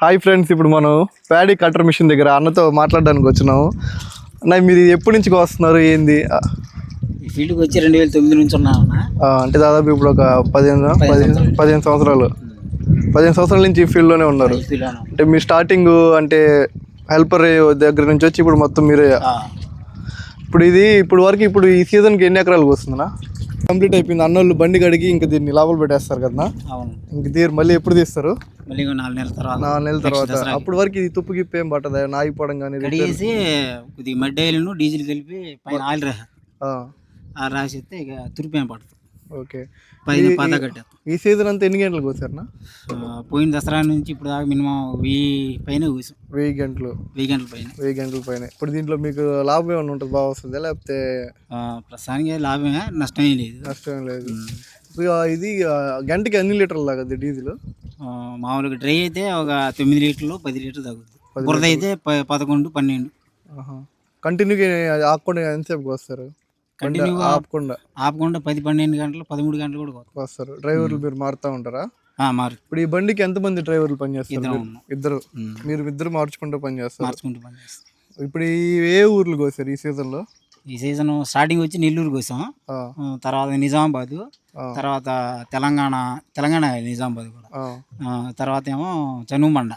Hi friends, ఇప్పుడు మనం paddy cutter machine దగ్గర అన్నతో మాట్లాడడానికి వచ్చినాము. అన్న, మీరు ఎప్పటి నుంచి వస్తున్నారు, ఏంది? ఈ ఫీల్డ్కి వచ్చి 2009 నుంచి ఉన్నామన్నా. అంటే దాదాపు ఇప్పుడు ఒక 15 సంవత్సరాలు 15 సంవత్సరాల నుంచి ఈ ఫీల్డ్లోనే ఉన్నారు. అంటే మీ స్టార్టింగ్ అంటే హెల్పర్ దగ్గర నుంచి వచ్చి ఇప్పుడు మొత్తం మీరే. ఇప్పుడు వరకు ఇప్పుడు ఈ సీజన్కి ఎన్ని ఎకరాలకు వస్తుందన్నా? కంప్లీట్ అయిపోయింది. అన్నోళ్ళు బండి కడిగి ఇంకా దీన్ని లోపల పెట్టేస్తారు కదా. ఇంక మళ్ళీ ఎప్పుడు తీస్తారు? మళ్ళీ 4 నెలల తర్వాత. అప్పటి వరకు ఇది తుప్పు గిప్పు ఏం పట్టదా? నాగిపోవడం కానీ కడిగేసి కొద్దిగా మడ్డేలను డీజిల్ కలిపి పైన ఆయిల్ రాసేస్తే ఇక తురిపి ఏం పడుతుంది. ఓకే. పద కట్టేస్తాం. ఈ సీజన్ అంతా ఎన్ని గంటలకు కోసారన్నా? పోయిన దసరా నుంచి ఇప్పుడు దాకా మినిమం 1000 పైన కోసాం. 1000 గంటలు 1000 గంటల పైన. ఇప్పుడు దీంట్లో మీకు లాభం ఏమైనా ఉంటుంది, బాగా వస్తుందా లేకపోతే? ప్రస్తుతానికి లాభమే, నష్టమే లేదు. ఇది గంటకి ఎన్ని లీటర్లు తాగుద్ది డీజిల్? మామూలుగా డ్రై అయితే ఒక 9 లీటర్లు 10 లీటర్లు తాగుద్ది. బురద అయితే 11, 12. కంటిన్యూగా ఆకుండా ఎంతసేపు వస్తారు? ఆపకుండా 10, 12 గంటలు 13 గంటలు కూడా వస్తారు. డ్రైవర్లు మీరు మారుతూ ఉంటారా? మారు. ఇప్పుడు ఈ బండికి ఎంతమంది డ్రైవర్లు పనిచేస్తారు? ఇద్దరు. మీరు ఇద్దరు మార్చుకుంటూ పనిచేస్తారు. ఇప్పుడు ఏ ఊర్లు కోసారు ఈ సీజన్లో? ఈ సీజన్ స్టార్టింగ్ వచ్చి నెల్లూరు కోసాం, తర్వాత నిజామాబాద్, తర్వాత తెలంగాణ నిజామాబాద్ కూడా, తర్వాత ఏమో చనుమండ,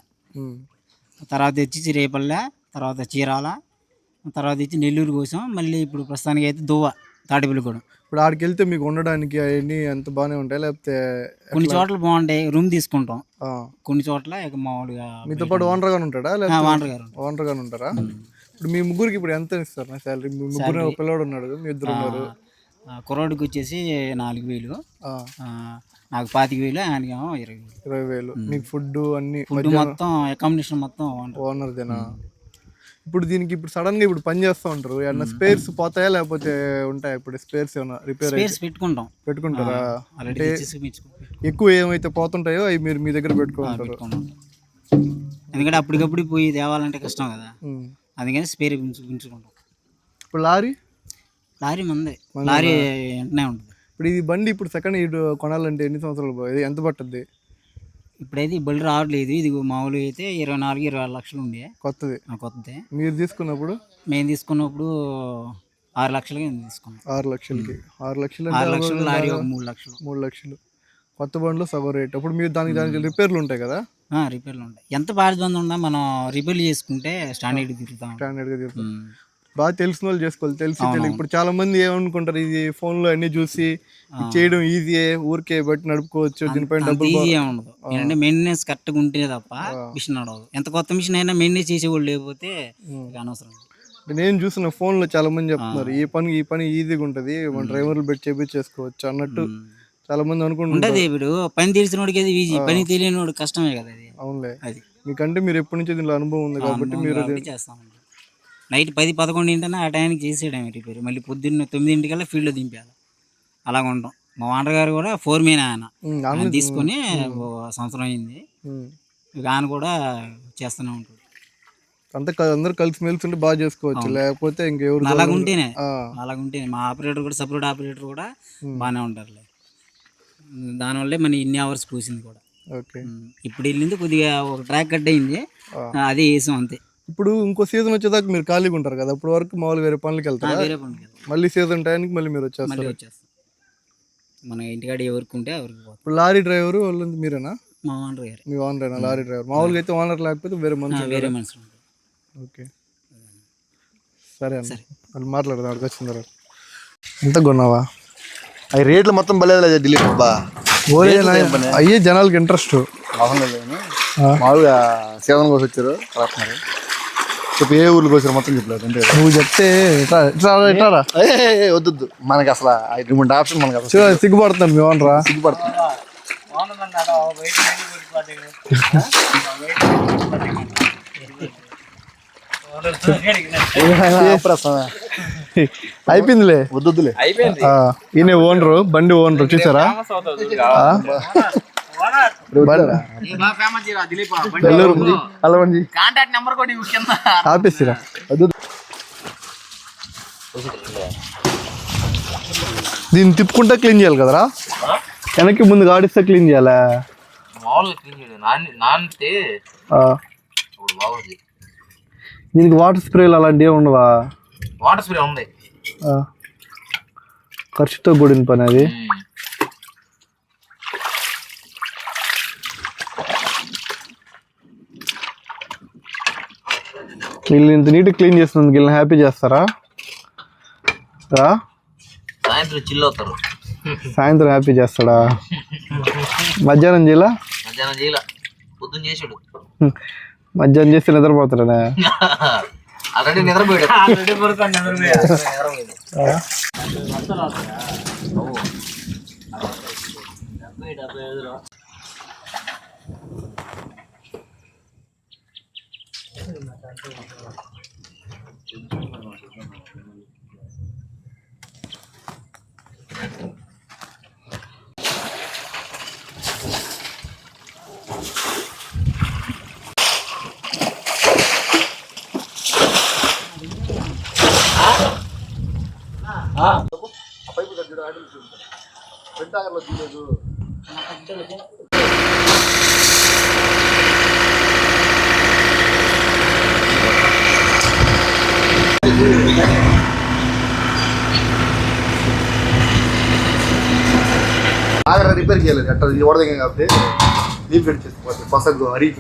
తర్వాత వచ్చి రేపల్లె, తర్వాత చీరాల, తర్వాత వచ్చి నెల్లూరు కోసం. మళ్ళీ ఇప్పుడు ప్రస్తుతానికి అయితే దువ్వ, తాటిపల్లి కూడా. ఇప్పుడు ఆడికి వెళ్తే మీకు ఉండడానికి అవన్నీ ఎంత బాగానే ఉంటాయి లేకపోతే? కొన్ని చోట్ల బాగుంటాయి, రూమ్ తీసుకుంటాం. కొన్ని చోట్ల ఇక మామూలుగా. మీతో పాటు ఓనర్ గారు ఉంటాడా? ఓనర్ గారు ఉంటారా? ఇప్పుడు మీ ముగ్గురికి ఇప్పుడు ఎంత ఇస్తారు నా శాలరీ? మీ ముగ్గురు పిల్లడు ఉన్నాడు, మీ ఇద్దరు ఉన్నారు. కుర్రోడికి వచ్చేసి 4000, నాకు 25,000, ఆయనకేమో 20,000. మీకు ఫుడ్ అన్ని మొత్తం అకామిడేషన్ మొత్తం ఓనర్దేనా? ఇప్పుడు దీనికి ఇప్పుడు సడన్ గా ఇప్పుడు పని చేస్తూ ఉంటారు, ఏమన్నా స్పేర్స్ పోతాయా లేకపోతే ఉంటాయా? ఇప్పుడు స్పేర్స్ ఏమన్నా రిపేర్ పెట్టుకుంటారా? అంటే ఎక్కువ ఏమైతే పోతుంటాయో అవి మీరు మీ దగ్గర పెట్టుకుంటారు. ఎందుకంటే అప్పటికప్పుడు పోయి తేవాలంటే కష్టం కదా, అందుకని స్పేర్ ఉంచుకుంటాం. ఇప్పుడు లారీ మందే, లారీ వెంటనే ఉంటుంది. ఇప్పుడు ఇది బండి ఇప్పుడు సెకండ్ హ్యాండ్ కొనాలంటే ఎన్ని సంవత్సరాలు ఎంత పట్టుద్ది? ఇప్పుడైతే ఈ బళ్ళు రావట్లేదు. ఇది మామూలుగా అయితే 24-26 లక్షలు ఉండే కొత్తది. మీరు తీసుకున్నప్పుడు? మేము తీసుకున్నప్పుడు 6 లక్షలకి తీసుకున్నాం. 6 లక్షలకి 6 లక్షలు లారీ 3 లక్షలు. కొత్త బండ్లు సగం రేట్. అప్పుడు మీరు దానికి రిపేర్లు ఉంటాయి కదా? రిపేర్లు ఉంటాయి. ఎంత బాధ్యత ఉన్నా మనం రిపేర్లు చేసుకుంటే స్టాండర్డ్గా తిరుగుతాం. బాగా తెలిసిన వాళ్ళు చేసుకోవాలి. తెలిసి ఇప్పుడు చాలా మంది ఏమనుకుంటారు, ఇది ఫోన్ లో అన్ని చూసి చేయడం ఈజీయే, ఊరికే బట్టి నడుపుకోవచ్చు, దీనిపైన డబ్బులు ఉండదు. ఏంటంటే మెయింటెనెన్స్ కరెక్ట్గా ఉంటే తప్ప మిషన్ నడవదు. ఎంత కొత్త మిషన్ అయినా మెయింటెనెన్స్ చేసేవాళ్ళు లేకపోతే అనవసరం. నేను చూసిన ఫోన్ లో చాలా మంది చెప్తున్నారు ఈ పని ఈజీగా ఉంటది, మన డ్రైవర్లు పెట్టి చేపించేసుకోవచ్చు అన్నట్టు చాలా మంది అనుకుంటుంటారు. ఇప్పుడు పని తెలిసిన వాడికి అది ఈజీ, పని తెలియని వాడు కష్టమే కదా అది. అవునులే. అది మీకంటే మీరు ఎప్పటి నుంచి దీనిలో అనుభవం ఉంది కాబట్టి మీరు చేస్తాం. నైట్ 10-11 ఆ టైంకి చేసేయడమే రిపేర్. మళ్ళీ పొద్దున్న 9 ఫీల్డ్లో దింపాలి. అలాగ ఉంటాం. మా ఓనర్ గారు కూడా 4 మెయిన్ ఆయన తీసుకొని సంవత్సరం అయింది. ఆయన కూడా చేస్తూనే ఉంటాడు. అందరూ కలిసి మెలిసి ఉంటే బాగా చేసుకోవచ్చు. లేకపోతే ఇంకెవరు అలాగుంటేనే మా ఆపరేటర్ కూడా, సపరేట్ ఆపరేటర్ కూడా బాగానే ఉంటారులే. దానివల్లే మన ఇన్ని అవర్స్ పూసింది కూడా. ఓకే. ఇప్పుడు వెళ్ళింది కొద్దిగా ఒక ట్రాక్ కట్ అయింది, అదే వేసాం అంతే. ఇప్పుడు ఇంకో సీజన్ వచ్చేదాకా మీరు ఖాళీగా ఉంటారు కదా, అప్పుడు వరకు మామూలు వేరే పనులకి వెళ్తారు. మళ్ళీ సీజన్ టైంకి మళ్ళీ మీరు వచ్చేస్తారు. మన ఇంటికాడ ఎవరికి ఉంటే ఎవరికి. ఇప్పుడు లారీ డ్రైవర్ వాళ్ళంతా మీరేనా? మా ఓనర్ గారు. మీ ఓనరేనా లారీ డ్రైవర్? మామూలుగా అయితే ఓనర్ లేకపోతే వేరే మనుషులు. ఓకే, సరే అన్న, వాళ్ళు మాట్లాడదాం. అక్కడికి వచ్చిన తర్వాత ఎంత కొన్నావా? అవి రేట్లు మొత్తం బలేదు ఢిల్లీ బా. అయ్యే జనాలకి ఇంట్రెస్ట్ మామూలుగా సీజన్ కోసం వచ్చారు రాస్తున్నారు. చెప్పు ఏ ఊర్లు కోసారు మొత్తం చెప్పలేదు అంటే నువ్వు చెప్తే వద్దు. మనకి అసలు 2 ఆప్షన్ మనకి అసలు సిగ్గుపడుతున్నాను. మీ ఓనరా? సిగ్గుపడుతుంది. అయిపోయిందిలే, వద్దులే. ఈయన ఓనరు, బండి ఓనరు, చూసారా? ఆపేసిరా. దీన్ని తిప్పుకుంటా క్లీన్ చేయాలి కదరా? వెనక్కి ముందు ఆడిస్తే క్లీన్ చేయాలా? మామూలుగా క్లీన్ చేయడం నానితే ఇప్పుడు బాగుంది. దీనికి వాటర్ స్ప్రేలు అలాంటివి ఉండవా? వాటర్ స్ప్రే ఉంది. ఖర్చుతో కూడిన పని అది. వీళ్ళు ఇంత నీట్గా క్లీన్ చేస్తున్నందుకు వీళ్ళని హ్యాపీ చేస్తారా? సాయంత్రం చిల్ అవుతారు. సాయంత్రం హ్యాపీ చేస్తాడా? మధ్యాహ్నం చేయలా? మధ్యాహ్నం చేయలే, పొద్దున్న చేసాడు. మధ్యాహ్నం చేస్తే నిద్రపోతాడా? ఆల్రెడీ నిద్రపోయాడు. ఆగరా రిపేర్ చేయలేదు అట్లా ఇది ఓడదగ్గ కాబట్టి నీళ్ళు పెట్టి చేసుకోవచ్చు. పసగు అడిగి